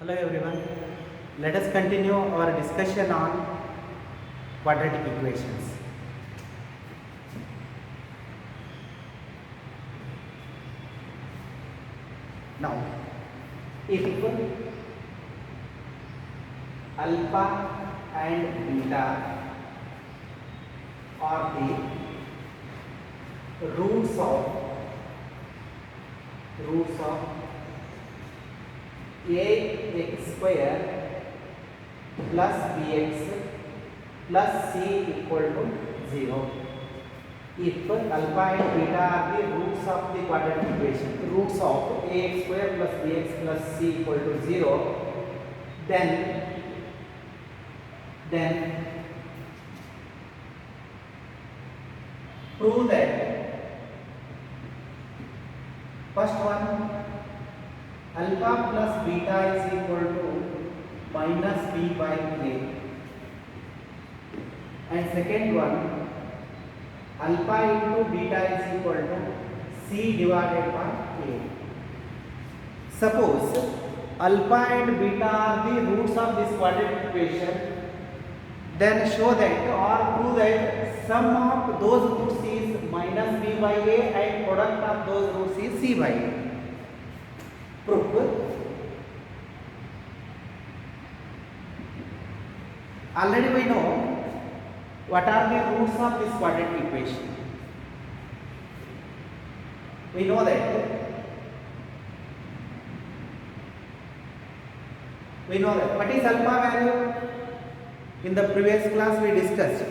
Hello everyone. Let us continue our discussion on quadratic equations. Now, if alpha and beta are the roots of ax square plus bx plus c equal to 0. If alpha and beta are the roots of the quadratic equation, roots of ax square plus bx plus c equal to 0, then prove that first one, alpha plus beta is equal to minus b by a, and second one, alpha into beta is equal to c divided by a. Suppose alpha and beta are the roots of this quadratic equation, then show that or prove that sum of those roots is minus b by a and product of those roots is c by a. Proof. Already we know what are the roots of this quadratic equation. We know that what is alpha value. In the previous class we discussed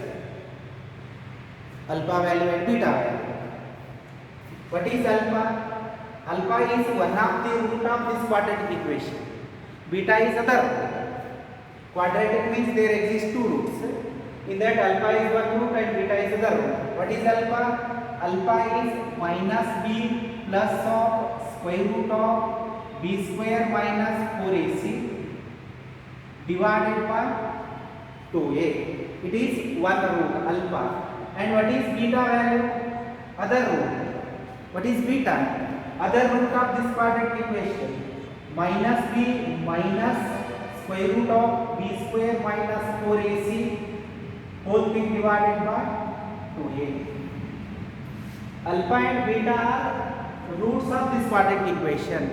alpha value and beta value. What is alpha? Alpha is one of the root of this quadratic equation. Beta is other root. Quadratic means there exist two roots. In that alpha is one root and beta is other root. What is alpha? Alpha is minus b plus of square root of b square minus 4ac divided by 2a. It is one root, alpha. And what is beta value? Other root. What is beta? Other root of this quadratic equation. Minus b minus square root of b square minus 4ac whole thing divided by 2a. Alpha and beta are roots of this quadratic equation.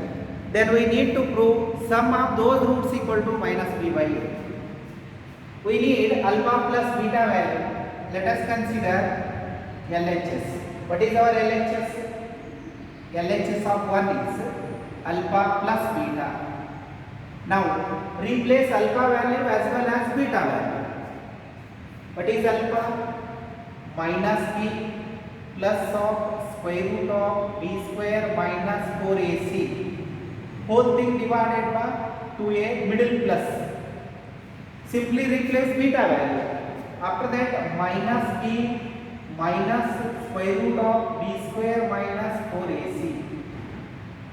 Then we need to prove sum of those roots equal to minus b by a. We need alpha plus beta value. Let us consider LHS. What is our LHS? LHS of 1 is alpha plus beta. Now replace alpha value as well as beta value. What is alpha? Minus b plus of square root of b square minus 4ac whole thing divided by 2a middle plus. Simply replace beta value. After that minus b minus square root of b square minus 4ac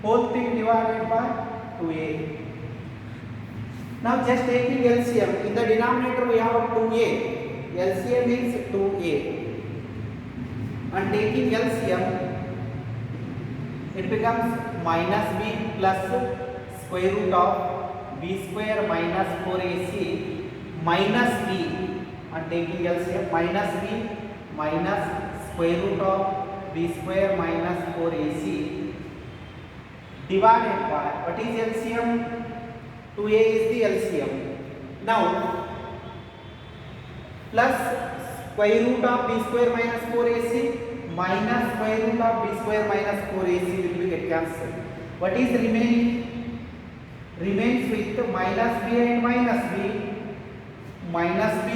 whole thing divided by 2a. Now just taking LCM, in the denominator we have 2a. LCM is 2a. And taking LCM, it becomes minus b plus square root of b square minus 4ac minus b, and taking LCM minus b minus square root of b square minus 4ac divided by, what is LCM? 2a is the LCM. Now plus square root of b square minus 4ac minus square root of b square minus 4ac will be get cancelled. What is remaining? Remains with minus b and minus b. Minus b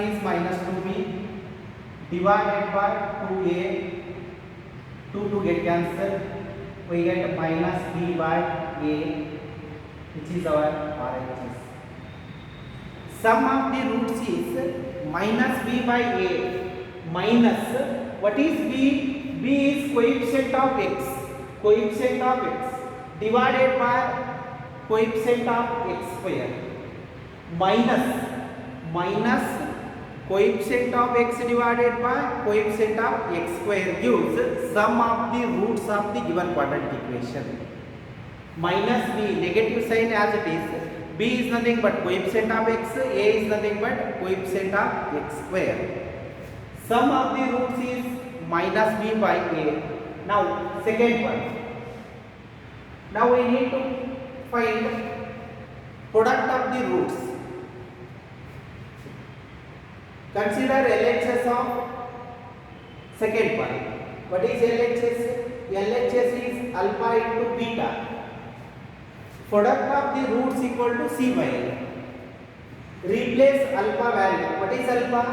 is minus 2b divided by 2a. 2 to get cancelled. We get minus b by a, which is our RHS. Sum of the roots is minus b by a minus, what is b? B is coefficient of x. Coefficient of x divided by coefficient of x square minus coefficient of x divided by coefficient of x square gives sum of the roots of the given quadratic equation. minus b, negative sign as it is. B is nothing but coefficient of x, a is nothing but coefficient of x square. Sum of the roots is minus b by a. Now second one. Now we need to find product of the roots. Consider LHS of second one. What is LHS? LHS is alpha into beta. Product of the roots equal to c by a. Replace alpha value. What is alpha?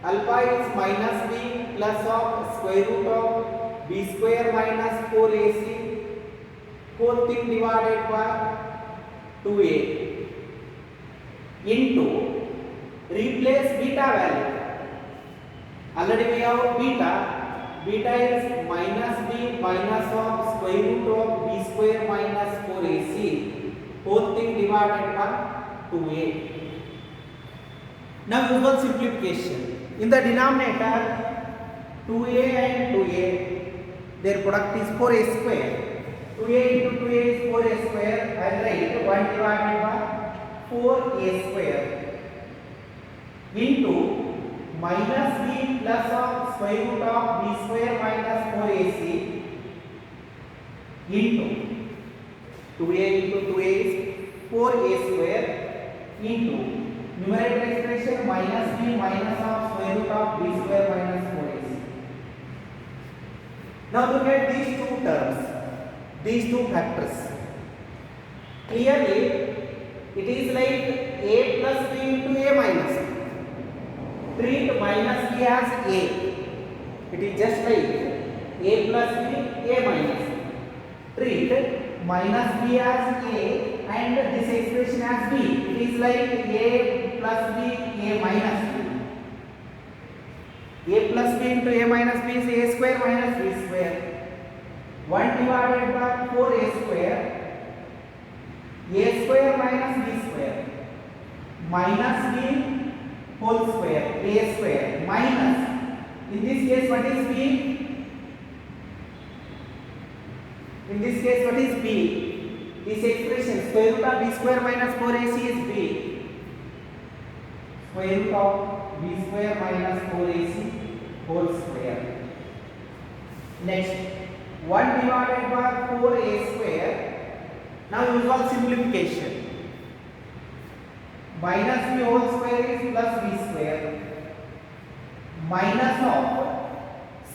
Alpha is minus b plus of square root of b square minus 4ac whole thing divided by 2a into replace beta value. Already we have beta. Beta is minus b minus of square root of b square minus 4ac whole thing divided by 2a. Now usual simplification. In the denominator 2a and 2a, their product is 4a square. 2a into 2a is 4a square. I write 1 divided by 4a square into minus b plus of square root of b square minus 4ac into 2a into 2a is 4a square into numerator expression minus b minus of square root of b square minus 4ac. Now look at these two terms, these two factors. Clearly it is like a plus b into a minus b. Treat minus b as a. It is just like a plus b, a minus b. Treat minus b as a and this expression as b. It is like a plus b, a minus b. A plus b into a minus b is a square minus b square. 1 divided by 4a square. A square minus b square. Minus b whole square, a square minus, in this case what is b? In this case what is b? This expression square root of b square minus 4ac is b. Square root of b square minus 4ac whole square. Next 1 divided by 4a square. Now usual simplification. Minus b whole square is plus b square minus of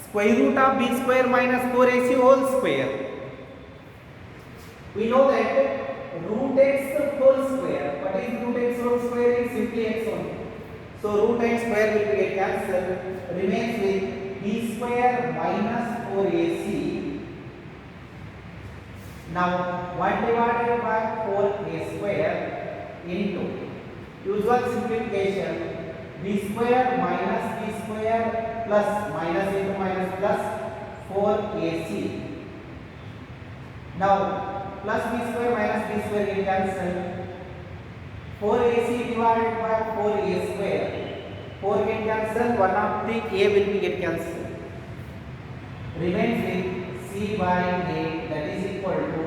square root of b square minus 4ac whole square. We know that root x whole square. What is root x whole square? Is simply x only. So root x square will get cancelled. Remains with b square minus 4ac. Now 1 divided by 4a square into usual simplification b square minus b square plus minus into minus plus 4ac. Now plus b square minus b square will cancel. 4ac divided by 4a square. 4 get cancelled. One of the a will be get cancelled. Remains with c by a, that is equal to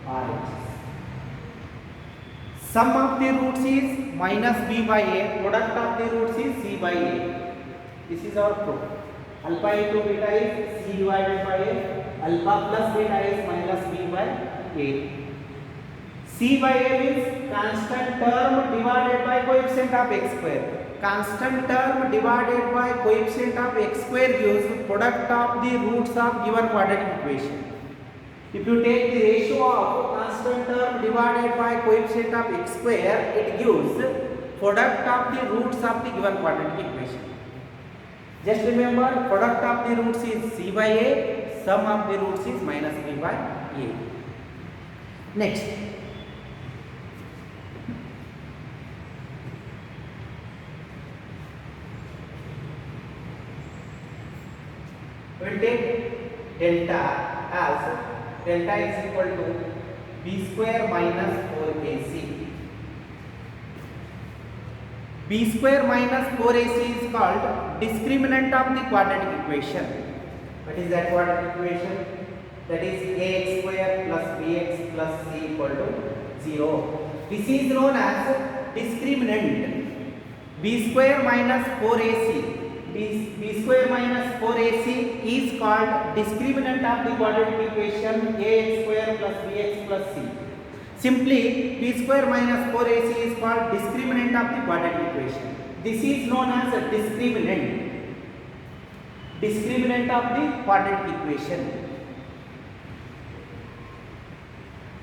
RHS. Sum of the roots is minus b by a. Product of the roots is c by a. This is our proof. Alpha into beta is c divided by a. Alpha plus beta is minus b by a. C by a means constant term divided by coefficient of x square. Constant term divided by coefficient of x square gives product of the roots of given quadratic equation. If you take the ratio of constant term divided by coefficient of x square, it gives product of the roots of the given quadratic equation. Just remember, product of the roots is c by a, sum of the roots is minus b by a. Next, we will take delta as delta is equal to b square minus 4ac. b square minus 4ac is called discriminant of the quadratic equation. What is that quadratic equation? that is ax square plus bx plus c equal to 0. This is known as discriminant. b square minus 4ac, b square minus 4ac is called discriminant of the quadratic equation ax square plus bx plus c. Simply b square minus 4ac is called discriminant of the quadratic equation. This is known as a discriminant of the quadratic equation.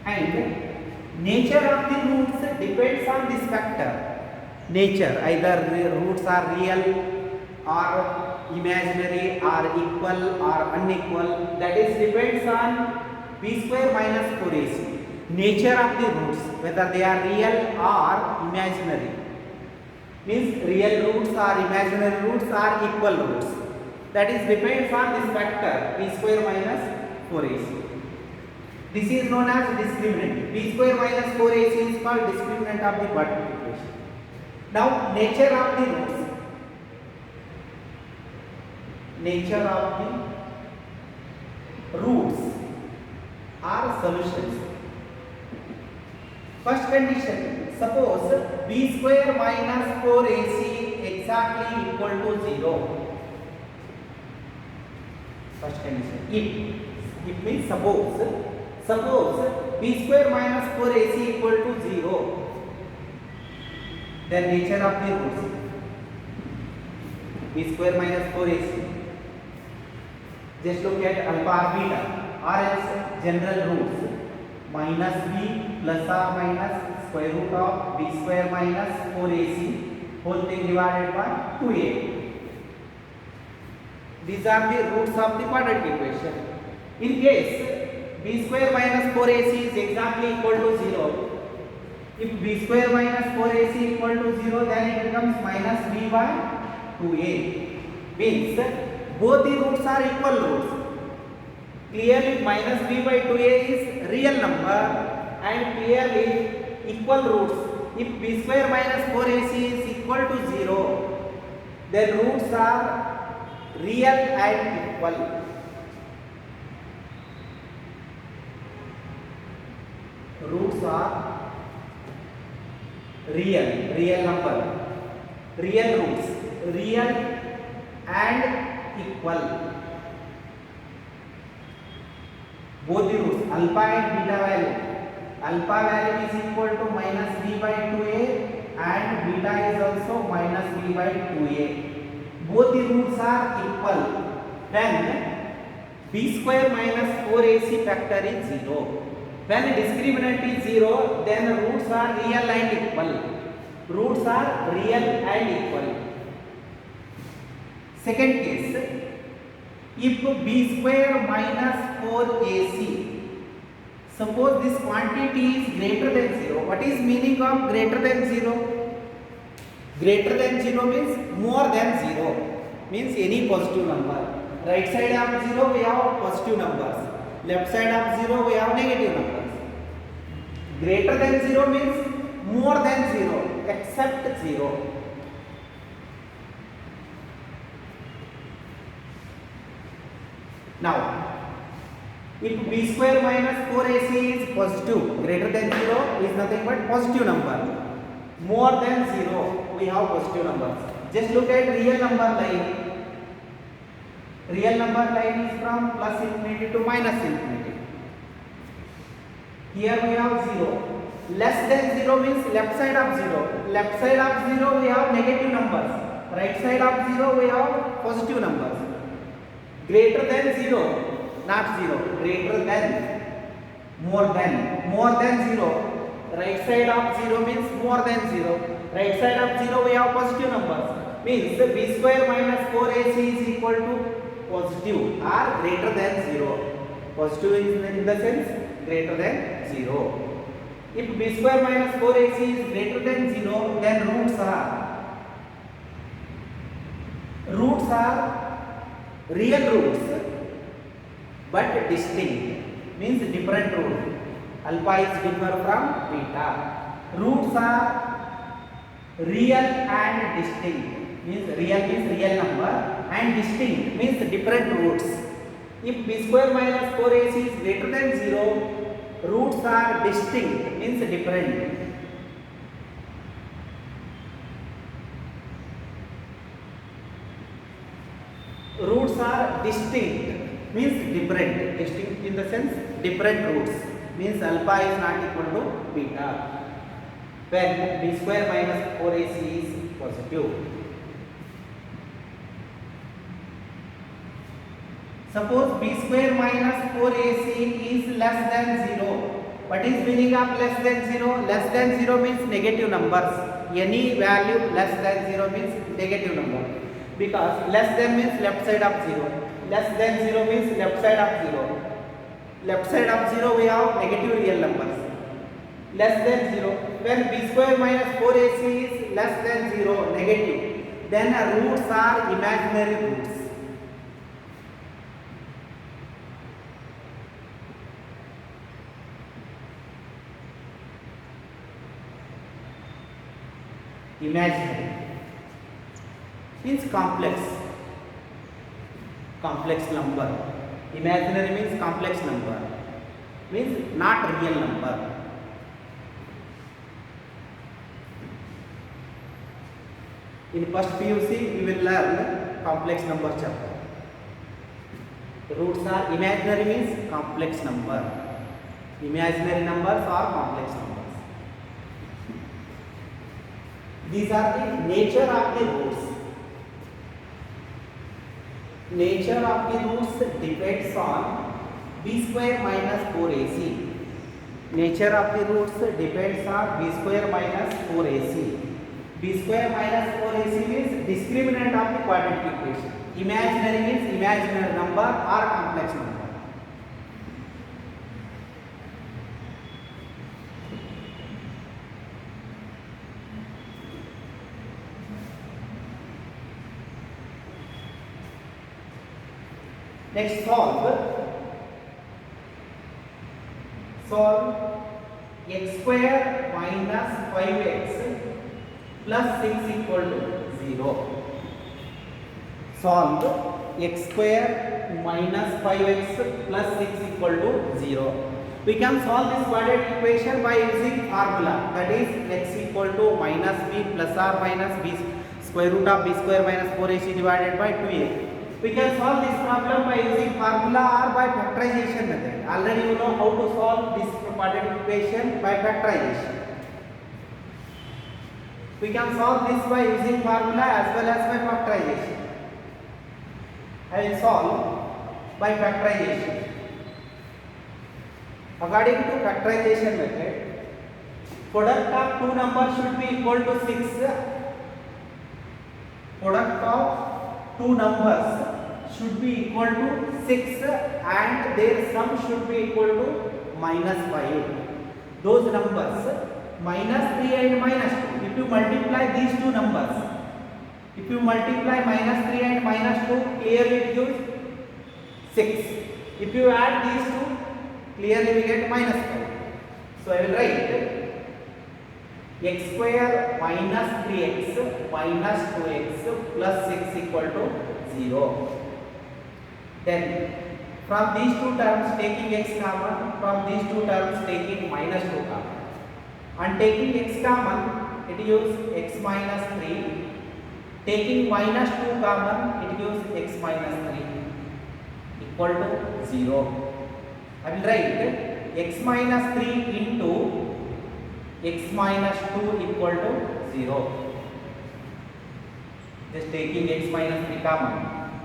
And nature of the roots depends on this factor. Nature, either roots are real or imaginary or equal or unequal, that is depends on b square minus 4ac. Nature of the roots, whether they are real or imaginary, means real roots or imaginary roots or equal roots, that is depends on this factor b square minus 4ac. This is known as discriminant. b square minus 4ac is called discriminant of the quadratic equation. Now nature of the roots. Nature of the roots are solutions. First condition, suppose b square minus 4ac exactly equal to 0. First condition, if means suppose b square minus 4ac equal to 0, then nature of the roots, b square minus 4ac, just look at alpha or beta or else general roots, minus b plus or minus square root of b square minus 4ac whole thing divided by 2a. These are the roots of the quadratic equation. In case b square minus 4ac is exactly equal to 0, if b square minus 4ac equal to 0, then it becomes minus b by 2a. Means both the roots are equal roots. Clearly minus b by 2a is real number and clearly equal roots. If b square minus 4ac is equal to 0, then roots are real and equal. Roots are real number, real roots, real and equal. Both the roots, alpha and beta value. Alpha value is equal to minus b by 2a and beta is also minus b by 2a. Both the roots are equal. Then b square minus 4ac factor is 0. When discriminant is 0, then roots are real and equal. Roots are real and equal. Second case, if b square minus 4ac, suppose this quantity is greater than 0. What is meaning of greater than 0? Greater than 0 means more than 0, means any positive number. Right side of 0 we have positive numbers, left side of 0 we have negative numbers. Greater than 0 means more than 0 except 0. Now if b square minus 4ac is positive, greater than 0 is nothing but positive number. More than 0 we have positive numbers. Just look at real number line. Real number line is from plus infinity to minus infinity. Here we have 0. Less than 0 means left side of 0. Left side of 0 we have negative numbers. Right side of 0 we have positive numbers. Greater than 0, not 0. Greater than, more than 0. Right side of 0 means more than 0. Right side of 0 we have positive numbers. Means b square minus 4ac is equal to positive or greater than 0. Positive is in the sense greater than 0. If b square minus 4ac is greater than 0, then roots are real roots but distinct, means different root. Alpha is different from beta. Roots are real and distinct, means real number and distinct means different roots. If b square minus 4ac is greater than 0, roots are distinct, means different. Roots are distinct, means different. Distinct in the sense different roots, means alpha is not equal to beta when b square minus 4ac is positive. Suppose b square minus 4ac is less than 0. What is meaning of less than 0? Less than 0 means negative numbers. Any value less than 0 means negative number. Because less than means left side of 0. Less than 0 means left side of 0. Left side of 0 we have negative real numbers. Less than 0. When b square minus 4ac is less than 0, negative, then roots are imaginary roots. Imaginary means complex number. Imaginary means complex number, means not real number. In first PUC we will learn complex number chapter. Roots are imaginary means complex number. Imaginary numbers are complex numbers. These are the nature of the roots. Nature of the roots depends on b square minus 4ac. Nature of the roots depends on b square minus 4ac. b square minus 4ac means discriminant of the quadratic equation. Imaginary means imaginary number or complex number. Next, solve x square minus 5x plus 6 equal to 0. Solve x square minus 5x plus 6 equal to 0. We can solve this quadratic equation by using formula, that is x equal to minus b plus or minus b square root of b square minus 4ac divided by 2a. We can solve this problem by using formula or by factorization method. Already you know how to solve this quadratic equation by factorization. We can solve this by using formula as well as by factorization. I will solve by factorization. According to factorization method, product of two numbers should be equal to 6. Product of two numbers should be equal to 6 and their sum should be equal to minus 5. Those numbers minus 3 and minus 2. If you multiply these two numbers, if you multiply minus 3 and minus 2, clearly it gives 6. If you add these two, clearly we get minus 5. So I will write x square minus 3x minus 2x plus 6 equal to 0. Then from these two terms taking x common, from these two terms taking minus 2 common. And taking x common, it gives x minus 3. Taking minus 2 common, it gives x minus 3 equal to 0. I will write x minus 3 into x minus 2 equal to 0. Just taking x minus 3 common,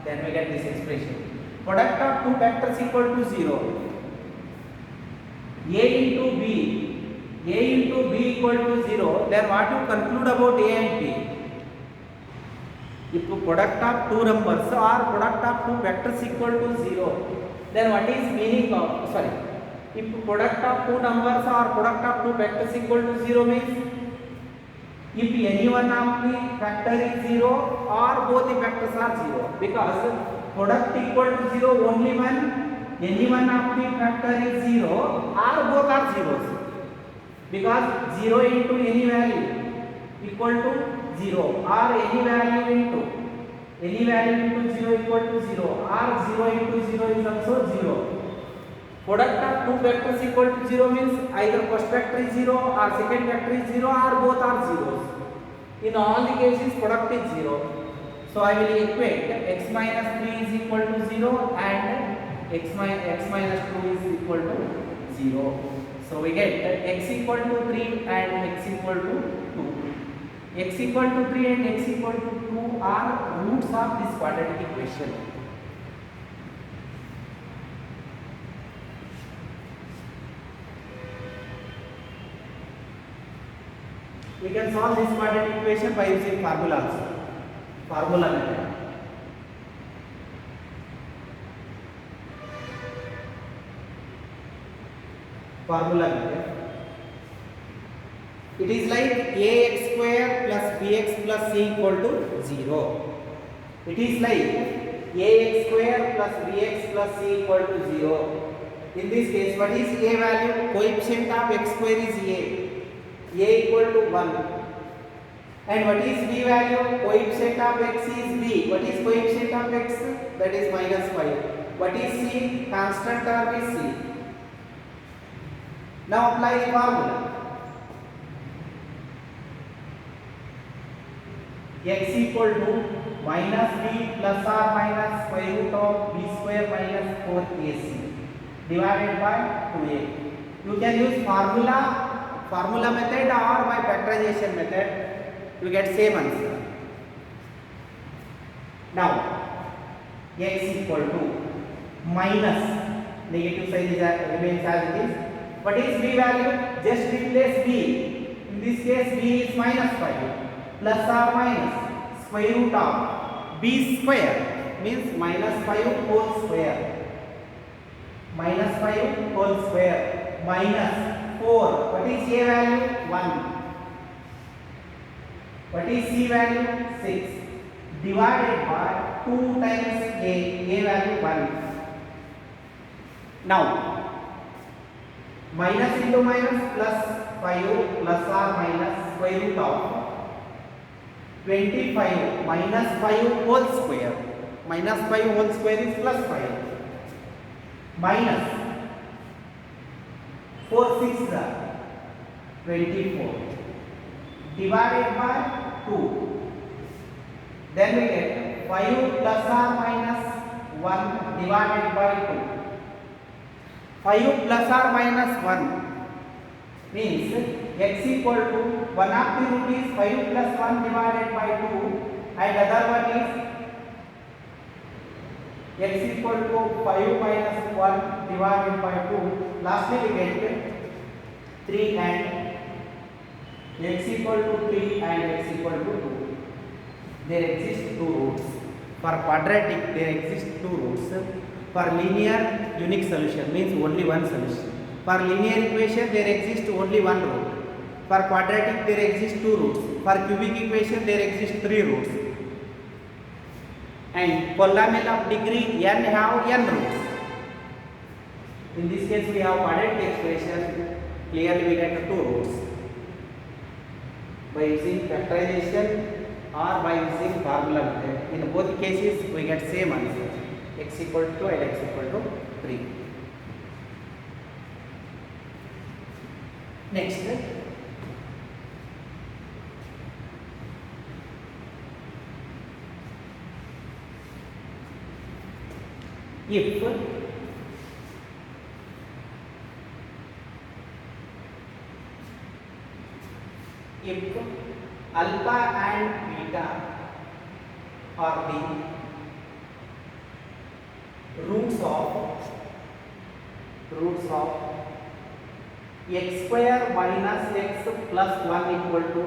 then we get this expression. Product of two vectors equal to 0. A into b equal to 0. Then what you conclude about a and b? If product of two numbers or product of two vectors equal to 0, then what is meaning of, sorry, if product of two numbers or product of two vectors equal to 0 means if any one of the factor is 0 or both the vectors are 0, because product equal to 0 only when any one of the factor is 0 or both are zeros, because 0 into any value equal to 0 or any value into any value into 0 equal to 0, or 0 into 0 is also 0. Product of two vectors equal to 0 means either first vector is 0 or second vector is 0 or both are zeros. In all the cases product is 0. So I will equate x minus 3 is equal to 0 and x minus 2 is equal to 0. So we get x equal to 3 and x equal to 2. X equal to 3 and x equal to 2 are roots of this quadratic equation. We can solve this quadratic equation by using formula also. Formula method. Formula method. It is like ax square plus bx plus c equal to 0. It is like ax square plus bx plus c equal to 0. In this case, what is a value? Coefficient of x square is a equal to 1. And what is b value? Coefficient of x is b. What is coefficient of x? That is minus 5. What is c? Constant term is c. Now apply the formula. X equal to minus b plus or minus square root of b square minus 4ac divided by 2a. You can use formula method or by factorization method. You get same answer. Now x equal to minus, negative sign remains as it is. What is b value? Just replace b. In this case b is minus 5 plus or minus square root of b square means minus 5 whole square. Minus 5 whole square minus 4. What is a value? 1. What is c value? 6 divided by 2 times a value 1. Now minus into minus plus 5 plus or minus square root of 25 minus 5 whole square. Minus 5 whole square is plus 5 minus 4 6 24 divided by 2. Then we get 5 plus or minus 1 divided by 2. 5 plus or minus 1 means x equal to one of the root is 5 plus 1 divided by 2 and other one is x equal to 5 minus 1 divided by 2. Lastly we get 3 and x equal to 3 and x equal to 2. There exist two roots. For quadratic there exist two roots. For linear unique solution means only one solution. For linear equation there exists only one root. For quadratic there exist two roots. For cubic equation there exist three roots. And polynomial of degree n have n roots. In this case we have quadratic expression. Clearly we get two roots. By using factorization or by using formula method. In both cases we get same answer. X equal to 2 and x equal to 3. Next, if alpha and beta are the roots of x square minus x plus 1 equal to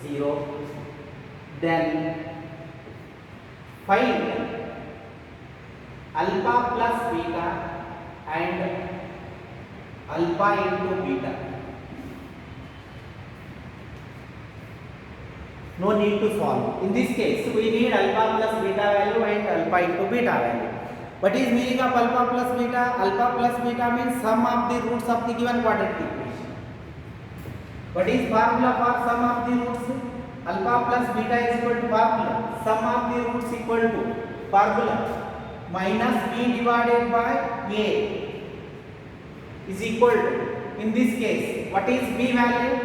0, then find alpha plus beta and alpha into beta. No need to solve. In this case, we need alpha plus beta value and alpha into beta value. What is meaning of alpha plus beta? Alpha plus beta means sum of the roots of the given quadratic equation. What is formula for sum of the roots? alpha plus beta is equal to formula. Sum of the roots equal to formula minus b divided by a is equal to, in this case, what is b value?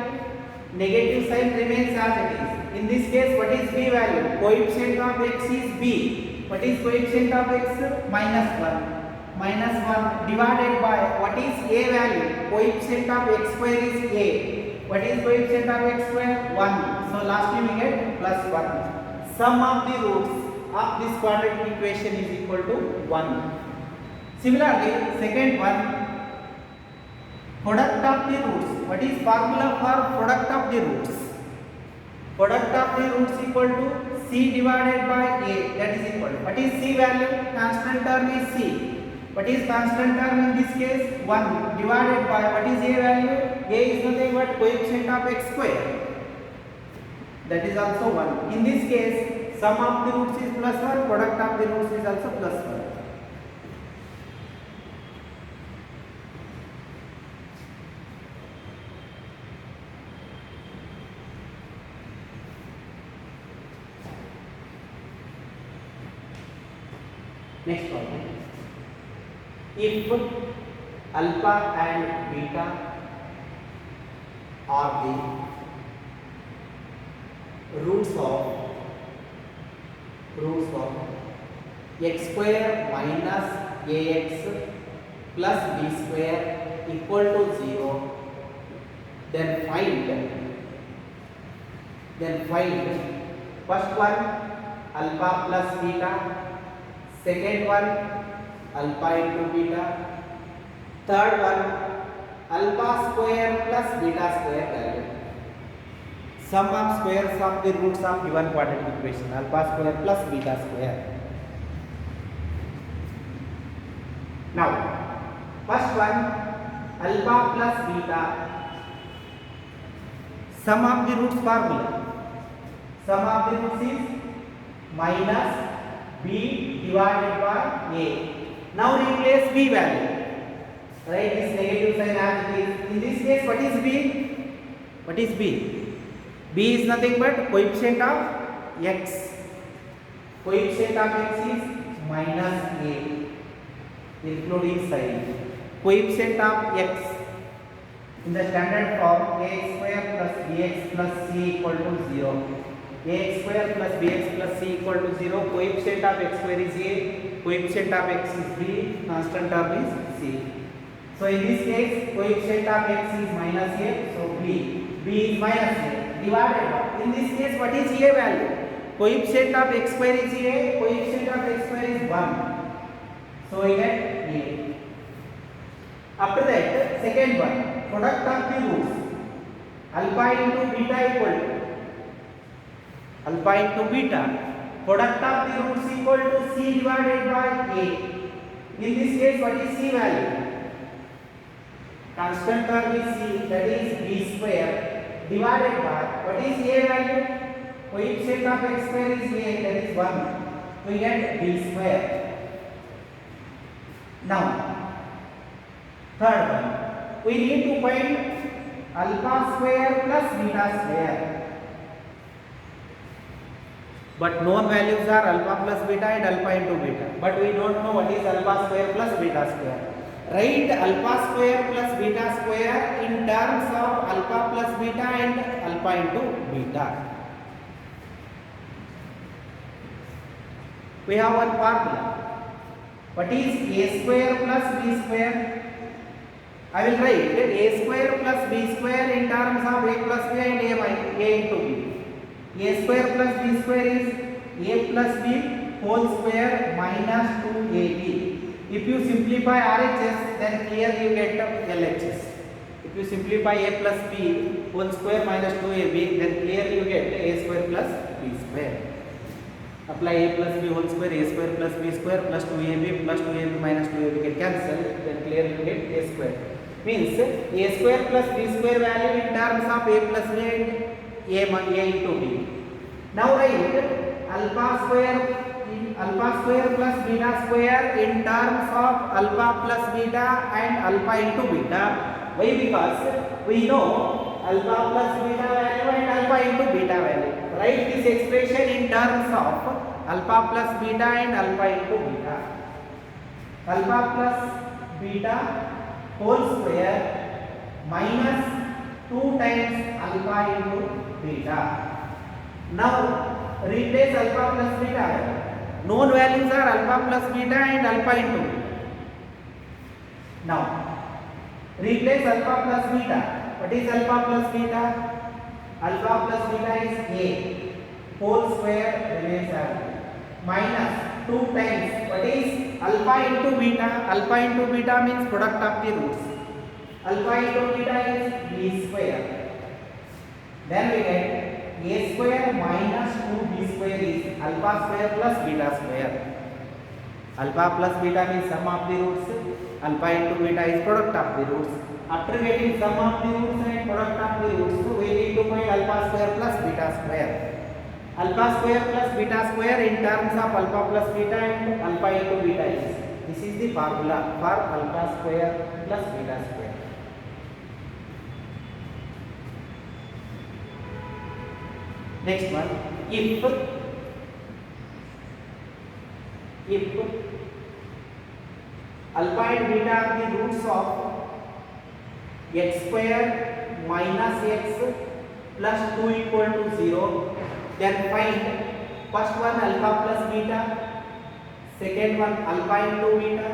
Negative sign remains as it is. In this case, what is b value? Coefficient of x is b. What is coefficient of x? Minus 1. Minus 1 divided by, what is a value? Coefficient of x square is a. What is coefficient of x square? 1. So lastly we get plus 1. Sum of the roots of this quadratic equation is equal to 1. Similarly, second one, product of the roots. What is formula for product of the roots? Product of the roots equal to c divided by a, that is equal to, what is c value? Constant term is c. What is constant term in this case? 1 divided by, what is a value? A is nothing but coefficient of x square, that is also 1. In this case, sum of the roots is plus 1, product of the roots is also plus 1. Next problem. If alpha and beta are the roots of x square minus ax plus b square equal to 0, then find first one alpha plus beta, second one alpha into beta, third one alpha square plus beta square value. Sum of squares of the roots of given quadratic equation, alpha square plus beta square. Now, first one alpha plus beta, sum of the roots formula. Sum of the roots is minus b divided by a. Now replace b value. Write this negative sign as it is. In this case, what is b? What is b? B is nothing but coefficient of x. Coefficient of x is minus a, including sign. Coefficient of x in the standard form, ax square plus bx plus c equal to 0. Ax square plus bx plus c equal to 0. Coefficient of x square is a, coefficient of x is b, constant term is c. So in this case, coefficient of x is minus a, so b is minus a. Divided by, in this case, what is a value? Coefficient of x square is a, coefficient of x square is 1. So we get a. After that, second one, product of the roots, alpha into beta equal to, alpha into beta, product of the roots equal to c divided by a. In this case, what is c value? Constant term is c, that is b square, divided by, what is a value? Coefficient of x square is a, that is 1. We get b square. Now, third one, we need to find alpha square plus beta square. But known values are alpha plus beta and alpha into beta. But we don't know what is alpha square plus beta square. Write alpha square plus beta square in terms of alpha plus beta and alpha into beta. We have one formula. What is a square plus b square? I will write a square plus b square in terms of a plus b and a into b. A square plus b square is a plus b whole square minus 2ab. If you simplify RHS, then clearly you get LHS. If you simplify a plus b whole square minus 2ab, then clearly you get a square plus b square. Apply a plus b whole square, a square plus b square plus 2ab minus 2ab get cancelled, then clearly you get a square. Means a square plus b square value in terms of a plus b and a into b. Now write alpha square plus beta square in terms of alpha plus beta and alpha into beta. Why? Because we know alpha plus beta value and alpha alpha into beta value. Write this expression in terms of alpha plus beta and alpha into beta. Alpha plus beta whole square minus 2 times alpha into beta. Now replace alpha plus beta. Known values are alpha plus beta and alpha into beta. Now replace alpha plus beta. What is alpha plus beta? Alpha plus beta is a whole square remains as minus 2 times what is alpha into beta. Alpha into beta means product of the roots. Alpha into beta is b square. Then we get a square minus 2b square is alpha square plus beta square. Alpha plus beta means sum of the roots. Alpha into beta is product of the roots. After getting sum of the roots and product of the roots, so we need to find alpha square plus beta square. Alpha square plus beta square in terms of alpha plus beta and alpha into beta is. This is the formula for alpha square plus beta square. Next one, if alpha and beta are the roots of x square minus x plus 2 equal to 0, then find first one alpha plus beta, second one alpha into beta,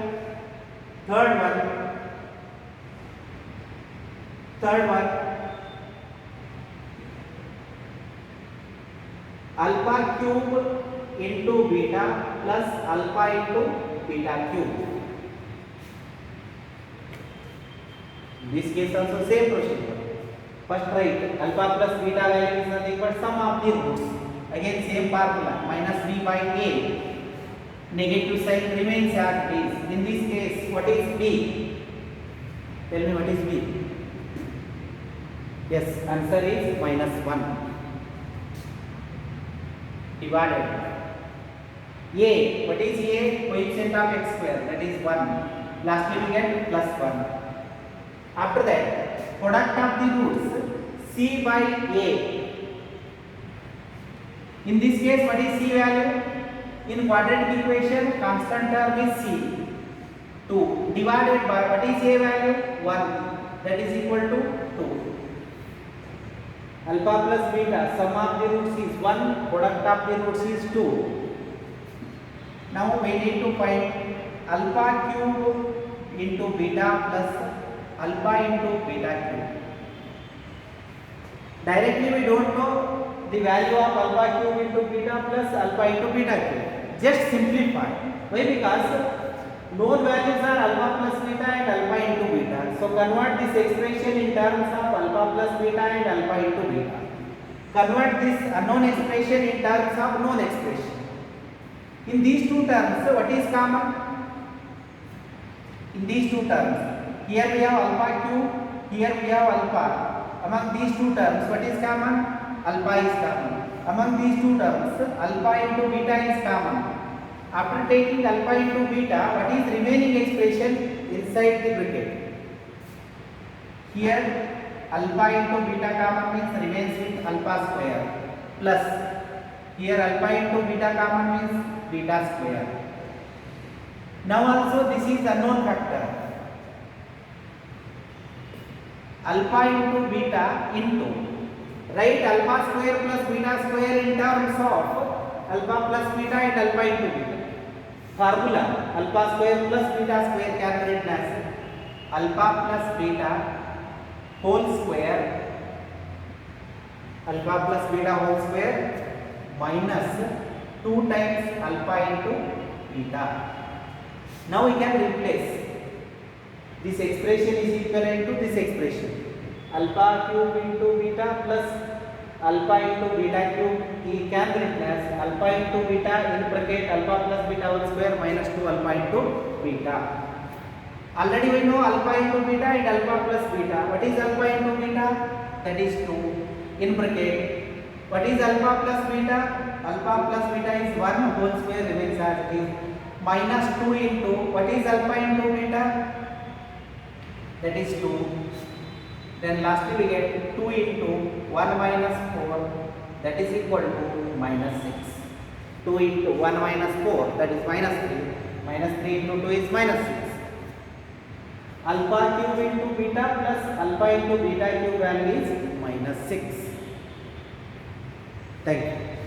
third one alpha cube into beta plus alpha into beta cube. In this case also same procedure. First write alpha plus beta value is nothing but sum of the roots. Again same formula minus b by a. Negative sign remains as it is. In this case what is b? Tell me what is b? Yes, answer is minus 1. Divided. A, what is a? Coefficient of x square, that is 1. Lastly we get plus 1. After that, product of the roots c by a. In this case, what is c value? In quadratic equation, constant term is c. 2 divided by what is a value? 1. That is equal to 2. Alpha plus beta, sum of the roots is 1, product of the roots is 2. Now we need to find alpha cube into beta plus alpha into beta cube. Directly we don't know the value of alpha cube into beta plus alpha into beta cube. Just simplify. Why? Because known values are alpha plus beta and alpha into beta. So convert this expression in terms of alpha plus beta and alpha into beta. Convert this unknown expression in terms of known expression. In these two terms, what is common? In these two terms, here we have alpha cube, here we have alpha. Among these two terms, what is common? Alpha is common. Among these two terms, alpha into beta is common. After taking alpha into beta, what is remaining expression inside the bracket? Here, alpha into beta common means remains with alpha square plus here alpha into beta common means beta square. Now also this is unknown factor. Alpha into beta into, write alpha square plus beta square in terms of alpha plus beta and alpha into beta. Formula alpha square plus beta square can be written as alpha plus beta whole square, alpha plus beta whole square minus 2 times alpha into beta. Now we can replace. This expression is equivalent to this expression. Alpha cube into beta plus alpha into beta cube. We can replace alpha into beta in bracket alpha plus beta whole square minus 2 alpha into beta. Already we know alpha into beta and alpha plus beta. What is alpha into beta? That is 2 in bracket. What is alpha plus beta? Alpha plus beta is 1 whole square remains as it is minus 2 into what is alpha into beta? That is 2. Then lastly we get 2 into 1 minus 4, that is equal to minus 6. 2 into 1 minus 4, that is minus 3. Minus 3 into 2 is minus 6. Alpha cube into beta plus alpha into beta cube value is minus 6. Thank you.